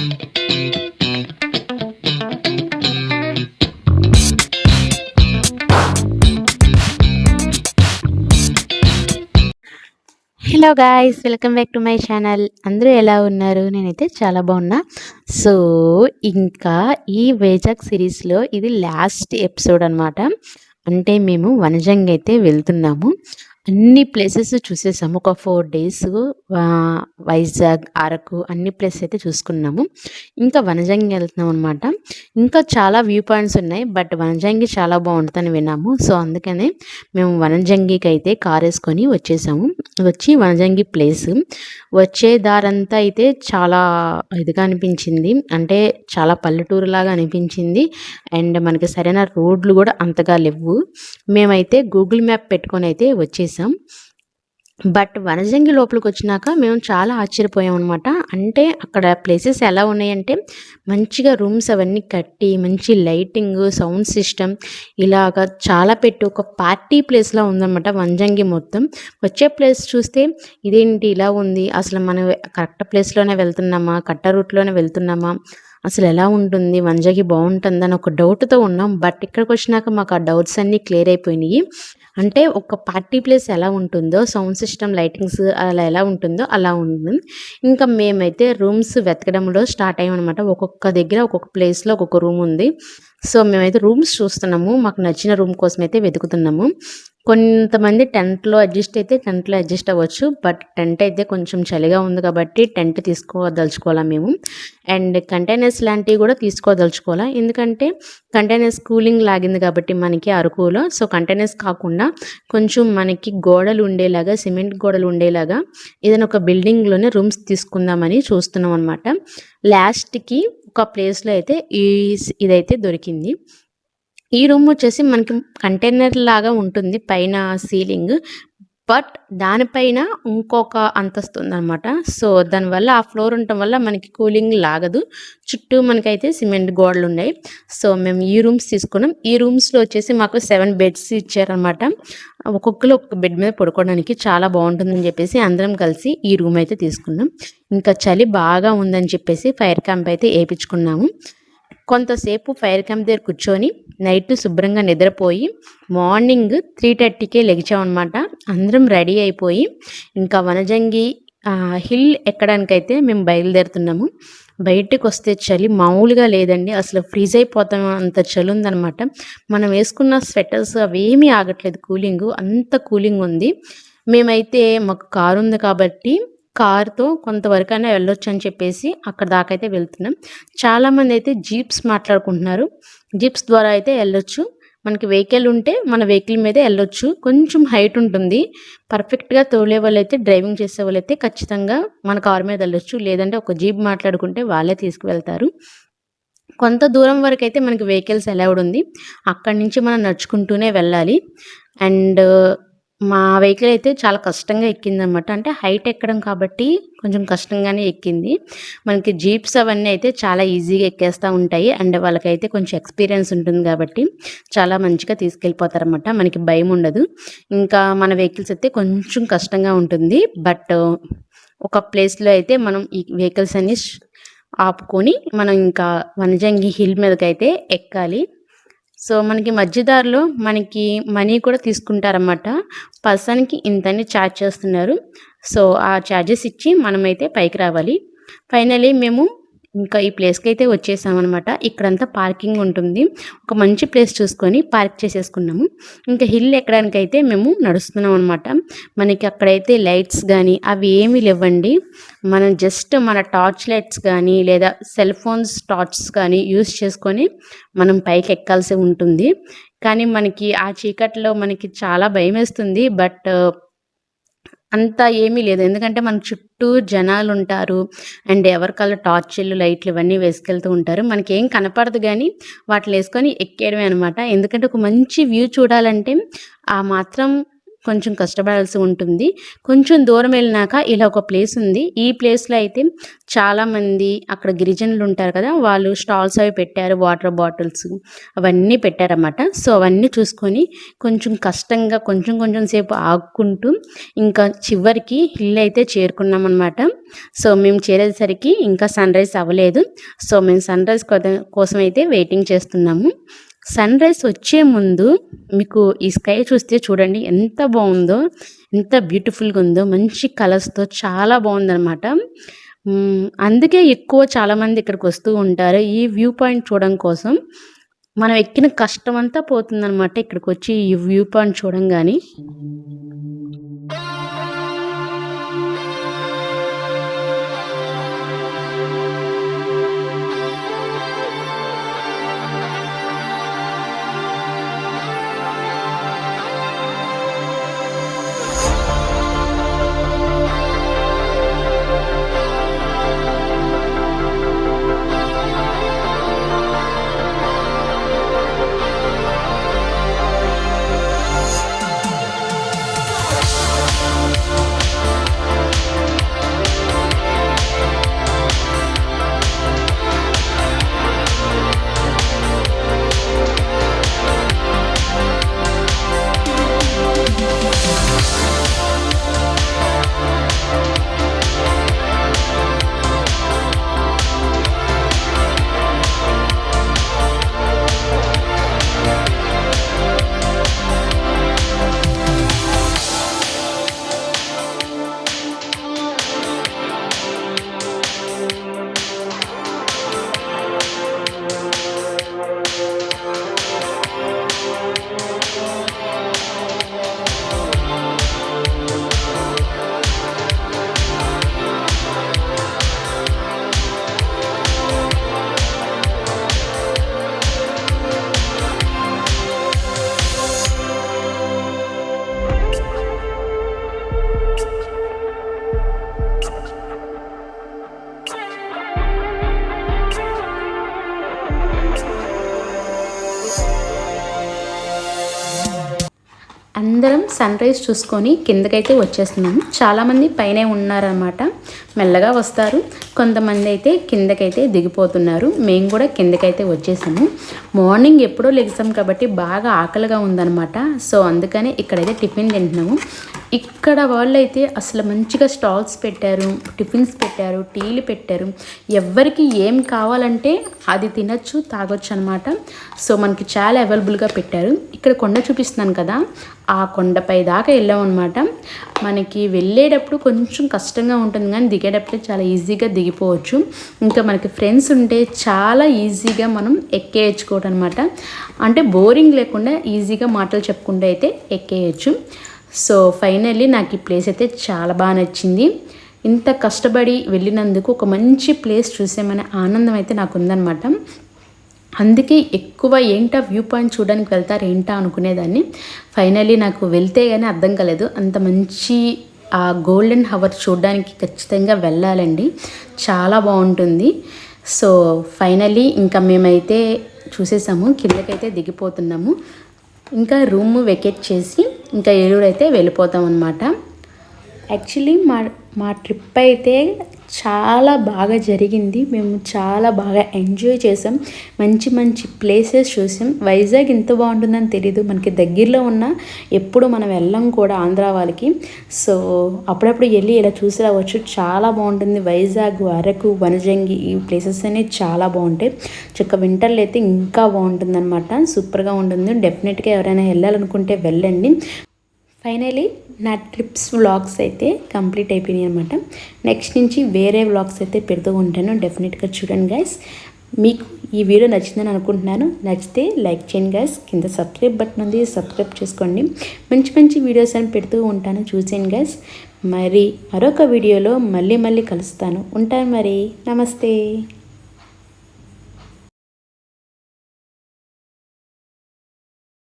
Hello guys, welcome back to my channel. అందరూ ఎలా ఉన్నారు? నేనైతే చాలా బాగున్నా. సో ఇంకా ఈ వైజాగ్ సిరీస్లో ఇది లాస్ట్ ఎపిసోడ్ అనమాట. అంటే మేము వనజంగి అయితే వెళ్తున్నాము. అన్ని ప్లేసెస్ చూసేసాము. ఒక 4 డేస్ వైజాగ్, అరకు అన్ని ప్లేసెస్ అయితే చూసుకున్నాము. ఇంకా వనజంగి వెళ్తున్నాం అనమాట. ఇంకా చాలా వ్యూ పాయింట్స్ ఉన్నాయి, బట్ వనజంగి చాలా బాగుంటుందని విన్నాము. సో అందుకనే మేము వనజంగికి అయితే కార్ వేసుకొని వచ్చేసాము. వచ్చి వనజంగి ప్లేస్ వచ్చే దారంతా అయితే చాలా ఇదిగా అనిపించింది. అంటే చాలా పల్లెటూరు లాగా అనిపించింది. అండ్ మనకి సరైన రోడ్లు కూడా అంతగా లేవు. మేమైతే గూగుల్ మ్యాప్ పెట్టుకొని అయితే వచ్చేసాం. బట్ వనజంగి లోపలికి వచ్చినాక మేము చాలా ఆశ్చర్యపోయాం అనమాట. అంటే అక్కడ ప్లేసెస్ ఎలా ఉన్నాయంటే మంచిగా రూమ్స్ అవన్నీ కట్టి మంచి లైటింగ్, సౌండ్ సిస్టమ్ ఇలాగా చాలా పెట్టి ఒక పార్టీ ప్లేస్లా ఉందన్నమాట వనజంగి మొత్తం. వచ్చే ప్లేస్ చూస్తే ఇదేంటి ఇలా ఉంది, అసలు మనం కరెక్ట్ ప్లేస్లోనే వెళ్తున్నామా, కట్ట రూట్లోనే వెళ్తున్నామా, అసలు ఎలా ఉంటుంది, వనజంగి బాగుంటుందని ఒక డౌట్తో ఉన్నాం. బట్ ఇక్కడికి వచ్చినాక మాకు ఆ డౌట్స్ అన్నీ క్లియర్ అయిపోయినాయి. అంటే ఒక పార్టీ ప్లేస్ ఎలా ఉంటుందో, సౌండ్ సిస్టమ్, లైటింగ్స్ అలా ఎలా ఉంటుందో అలా ఉంటుంది. ఇంకా మేమైతే రూమ్స్ వెతకడంలో స్టార్ట్ అయ్యామన్నమాట. ఒక్కొక్క దగ్గర ఒక్కొక్క ప్లేస్లో ఒక్కొక్క రూమ్ ఉంది. సో మేమైతే రూమ్స్ చూస్తున్నాము. మాకు నచ్చిన రూమ్ కోసం అయితే వెతుకుతున్నాము. కొంతమంది టెంట్లో అడ్జస్ట్ అవ్వచ్చు. బట్ టెంట్ అయితే కొంచెం చలిగా ఉంది కాబట్టి టెంట్ తీసుకోదలుచుకోవాలా మేము. అండ్ కంటైనర్స్ లాంటివి కూడా తీసుకోదలుచుకోవాలా. ఎందుకంటే కంటైనర్స్ కూలింగ్ లాగింది కాబట్టి మనకి అరకులో. సో కంటైనర్స్ కాకుండా కొంచెం మనకి గోడలు ఉండేలాగా, సిమెంట్ గోడలు ఉండేలాగా ఏదైనా ఒక బిల్డింగ్లోనే రూమ్స్ తీసుకుందామని చూస్తున్నాం అనమాట. లాస్ట్కి ఒక ప్లేస్లో అయితే ఇదైతే దొరికింది. ఈ రూమ్ వచ్చేసి మనకి కంటైనర్ లాగా ఉంటుంది పైన సీలింగ్. బట్ దానిపైన ఇంకొక అంతస్తు ఉందన్నమాట. సో దానివల్ల ఆ ఫ్లోర్ ఉండటం వల్ల మనకి కూలింగ్ లాగదు. చుట్టూ మనకైతే సిమెంట్ గోడలు ఉన్నాయి. సో మేము ఈ రూమ్స్ తీసుకున్నాం. ఈ రూమ్స్లో వచ్చేసి మాకు 7 బెడ్స్ ఇచ్చారనమాట. ఒక్కొక్కరు ఒక్కొక్క బెడ్ మీద పడుకోవడానికి చాలా బాగుంటుందని చెప్పేసి అందరం కలిసి ఈ రూమ్ అయితే తీసుకున్నాం. ఇంకా చలి బాగా ఉందని చెప్పేసి ఫైర్ క్యాంప్ అయితే వేయించుకున్నాము. కొంతసేపు ఫైర్ క్యాంప్ దగ్గర కూర్చొని నైట్ శుభ్రంగా నిద్రపోయి మార్నింగ్ 3:30కే లెగిచామన్నమాట. అందరం రెడీ అయిపోయి ఇంకా వనజంగి హిల్ ఎక్కడానికైతే మేము బయలుదేరుతున్నాము. బయటకు వస్తే చలి మామూలుగా లేదండి. అసలు ఫ్రీజ్ అయిపోతాం, అంత చలి ఉందనమాట. మనం వేసుకున్న స్వెటర్స్ అవేమీ ఆగట్లేదు, కూలింగ్ అంత కూలింగ్ ఉంది. మేమైతే మాకు కారు ఉంది కాబట్టి కార్తో కొంతవరకైనా వెళ్ళొచ్చు అని చెప్పేసి అక్కడ దాకా అయితే వెళ్తున్నాం. చాలామంది అయితే జీప్స్ మాట్లాడుకుంటున్నారు. జీప్స్ ద్వారా అయితే వెళ్ళొచ్చు. మనకి వెహికల్ ఉంటే మన వెహికల్ మీదే వెళ్ళొచ్చు. కొంచెం హైట్ ఉంటుంది. పర్ఫెక్ట్గా తోలే వాళ్ళైతే, డ్రైవింగ్ చేసే వాళ్ళైతే ఖచ్చితంగా మన కారు మీద వెళ్ళొచ్చు. లేదంటే ఒక జీప్ మాట్లాడుకుంటే వాళ్ళే తీసుకువెళ్తారు. కొంత దూరం వరకు అయితే మనకి వెహికల్స్ అలౌడ్ ఉంది. అక్కడి నుంచి మనం నడుచుకుంటూనే వెళ్ళాలి. అండ్ మా వెహికల్ అయితే చాలా కష్టంగా ఎక్కిందనమాట. అంటే హైట్ ఎక్కడం కాబట్టి కొంచెం కష్టంగానే ఎక్కింది. మనకి జీప్స్ అవన్నీ అయితే చాలా ఈజీగా ఎక్కేస్తూ ఉంటాయి. అండ్ వాళ్ళకైతే కొంచెం ఎక్స్పీరియన్స్ ఉంటుంది కాబట్టి చాలా మంచిగా తీసుకెళ్ళిపోతారనమాట. మనకి భయం ఉండదు. ఇంకా మన వెహికల్స్ అయితే కొంచెం కష్టంగా ఉంటుంది. బట్ ఒక ప్లేస్లో అయితే మనం ఈ వెహికల్స్ అన్ని ఆపుకొని మనం ఇంకా వనజంగి హిల్ మీదకైతే ఎక్కాలి. సో మనకి మధ్యదారిలో మనకి మనీ కూడా తీసుకుంటారన్నమాట. పర్సన్కి ఇంతని ఛార్జ్ చేస్తున్నారు. సో ఆ ఛార్జెస్ ఇచ్చి మనమైతే పైకి రావాలి. ఫైనలీ మేము ఇంకా ఈ ప్లేస్కి అయితే వచ్చేసామన్నమాట. ఇక్కడంతా పార్కింగ్ ఉంటుంది. ఒక మంచి ప్లేస్ చూసుకొని పార్క్ చేసేసుకున్నాము. ఇంకా హిల్ ఎక్కడానికైతే మేము నడుస్తున్నాం అనమాట. మనకి అక్కడైతే లైట్స్ కానీ అవి ఏమీ లేవండి. మనం జస్ట్ మన టార్చ్ లైట్స్ కానీ లేదా సెల్ ఫోన్స్ టార్చ్స్ కానీ యూస్ చేసుకొని మనం పైకి ఎక్కాల్సి ఉంటుంది. కానీ మనకి ఆ చీకట్లో మనకి చాలా భయం వేస్తుంది. బట్ అంత ఏమీ లేదు. ఎందుకంటే మన చుట్టూ జనాలు ఉంటారు. అండ్ ఎవరికల్లా టార్చిలు, లైట్లు ఇవన్నీ వేసుకెళ్తూ ఉంటారు. మనకేం కనపడదు కానీ వాటిని వేసుకొని ఎక్కేయడమే అనమాట. ఎందుకంటే ఒక మంచి వ్యూ చూడాలంటే ఆ మాత్రం కొంచెం కష్టపడాల్సి ఉంటుంది. కొంచెం దూరం వెళ్ళినాక ఇలా ఒక ప్లేస్ ఉంది. ఈ ప్లేస్లో అయితే చాలామంది అక్కడ గిరిజనులు ఉంటారు కదా, వాళ్ళు స్టాల్స్ అవి పెట్టారు, వాటర్ బాటిల్స్ అవన్నీ పెట్టారన్నమాట. సో అవన్నీ చూసుకొని కొంచెం కష్టంగా కొంచెం కొంచెం సేపు ఆగుకుంటూ ఇంకా చివరికి హిల్ అయితే చేరుకున్నాం అనమాట. సో మేము చేరేసరికి ఇంకా సన్ రైజ్ అవ్వలేదు. సో మేము సన్ రైజ్ కోసం అయితే వెయిటింగ్ చేస్తున్నాము. సన్ రైజ్ వచ్చే ముందు మీకు ఈ స్కై చూస్తే చూడండి ఎంత బాగుందో, ఎంత బ్యూటిఫుల్గా ఉందో, మంచి కలర్స్తో చాలా బాగుందన్నమాట. అందుకే ఎక్కువ చాలామంది ఇక్కడికి వస్తూ ఉంటారు ఈ వ్యూ పాయింట్ చూడడం కోసం. మనం ఎక్కిన కష్టం అంతా పోతుందన్నమాట ఇక్కడికి వచ్చి ఈ వ్యూ పాయింట్ చూడంగానే. అందరం సన్ రైజ్ చూసుకొని కిందకైతే వచ్చేస్తున్నాము. చాలామంది పైనే ఉన్నారన్నమాట, మెల్లగా వస్తారు. కొంతమంది అయితే కిందకైతే దిగిపోతున్నారు. మేము కూడా కిందకైతే వచ్చేసాము. మార్నింగ్ ఎప్పుడో లెగ్సాం కాబట్టి బాగా ఆకలిగా ఉందన్నమాట. సో అందుకని ఇక్కడైతే టిఫిన్ తింటున్నాము. ఇక్కడ వాళ్ళు అయితే అసలు మంచిగా స్టాల్స్ పెట్టారు, టిఫిన్స్ పెట్టారు, టీలు పెట్టారు. ఎవరికి ఏం కావాలంటే అది తినచ్చు, తాగొచ్చు అనమాట. సో మనకి చాలా అవైలబుల్గా పెట్టారు. ఇక్కడ కొండ చూపిస్తున్నాను కదా, ఆ కొండపై దాకా వెళ్ళామన్నమాట. మనకి వెళ్ళేటప్పుడు కొంచెం కష్టంగా ఉంటుంది కానీ దిగేటప్పుడు చాలా ఈజీగా దిగిపోవచ్చు. ఇంకా మనకి ఫ్రెండ్స్ ఉంటే చాలా ఈజీగా మనం ఎక్కేయచ్చుకోవటం అనమాట. అంటే బోరింగ్ లేకుండా ఈజీగా మాటలు చెప్పుకుంటూ అయితే ఎక్కేయచ్చు. సో ఫైనల్లీ నాకు ఈ ప్లేస్ అయితే చాలా బాగా నచ్చింది. ఇంత కష్టపడి వెళ్ళినందుకు ఒక మంచి ప్లేస్ చూసామనే ఆనందం అయితే నాకు ఉందన్నమాట. అందుకే ఎక్కువ ఏంటా వ్యూ పాయింట్ చూడడానికి వెళ్తారు ఏంటా అనుకునేదాన్ని. ఫైనల్లీ నాకు వెళ్తే కానీ అర్థం కాలేదు, అంత మంచి ఆ గోల్డెన్ హవర్ చూడడానికి ఖచ్చితంగా వెళ్ళాలండి, చాలా బాగుంటుంది. సో ఫైనల్లీ ఇంకా మేమైతే చూసేసాము, కిందకైతే దిగిపోతున్నాము. ఇంకా రూమ్ వెకేట్ చేసి ఇంకా ఏలూరు అయితే వెళ్ళిపోతాం అన్నమాట. యాక్చువల్లీ మా ట్రిప్ అయితే చాలా బాగా జరిగింది. మేము చాలా బాగా ఎంజాయ్ చేసాం, మంచి మంచి ప్లేసెస్ చూసాం. వైజాగ్ ఇంత బాగుంటుందని తెలీదు, మనకి దగ్గరలో ఉన్న ఎప్పుడు మనం వెళ్ళాం కూడా ఆంధ్ర వాళ్ళకి. సో అప్పుడప్పుడు వెళ్ళి ఇలా చూసి రావచ్చు, చాలా బాగుంటుంది. వైజాగ్, అరకు, వనజంగి ఈ ప్లేసెస్ అనేవి చాలా బాగుంటాయి. చక్క వింటర్లో అయితే ఇంకా బాగుంటుంది అనమాట, సూపర్గా ఉంటుంది. డెఫినెట్గా ఎవరైనా వెళ్ళాలనుకుంటే వెళ్ళండి. ఫైనలీ నా ట్రిప్స్ వ్లాగ్స్ అయితే కంప్లీట్ అయిపోయినాయి అనమాట. నెక్స్ట్ నుంచి వేరే వ్లాగ్స్ అయితే పెడుతూ ఉంటాను, డెఫినెట్గా చూడండి గైస్. మీకు ఈ వీడియో నచ్చిందని అనుకుంటున్నాను. నచ్చితే లైక్ చేయండి గైస్. కింద సబ్స్క్రైబ్ బటన్ ఉంది, సబ్స్క్రైబ్ చేసుకోండి. మంచి మంచి వీడియోస్ అని పెడుతూ ఉంటాను, చూసేయండి గైస్. మరి మరొక వీడియోలో మళ్ళీ కలుస్తాను. ఉంటాను మరి, నమస్తే.